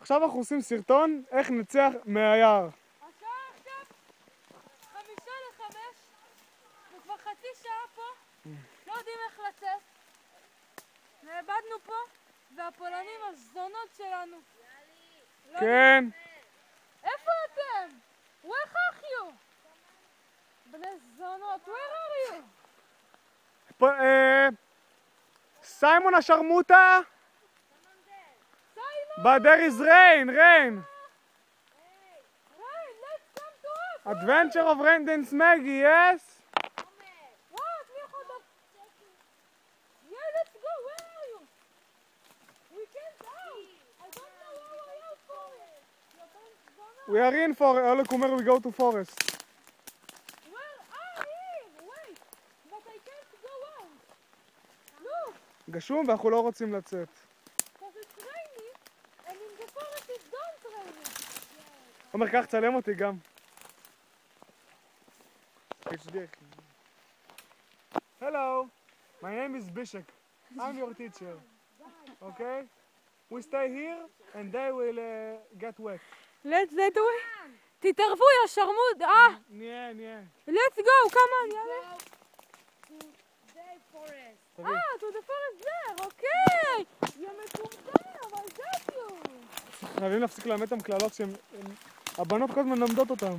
עכשיו אנחנו עושים סרטון איך נצא מהיער. השעה עכשיו 4:55, וכבר חצי שעה פה, לא יודעים איך לצאת. נאבדנו פה, והפולנים הזונות שלנו. כן. איפה אתם? Where are you? בני זונות, where are you? סיימון השרמוטה. But there is rain. Rain, let's come to us. Adventure of Rain Dance Maggie, yes? What? Yeah, let's go. Where are you? We can't out. I don't know where we are for. We are in for Olakumer, we go to forest. Where are you? Wait, but I can't go out. Look, גשום ואנחנו לא רוצים לצאת. because it's raining, and in the forest it don't raining. עומר, קח, צלם אותי גם. Hello, my name is Bishek. I'm your teacher. Okay? We stay here and they will get wet. Let's do it. תתערבו, יא שרמוד. נהיה. Let's go, come on, יאללה. תביא. To the forest there, אוקיי. יא מטומטם, I got you. חייבים להפסיק לאמת את המקללות שהבנות כל הזמן לומדות אותן.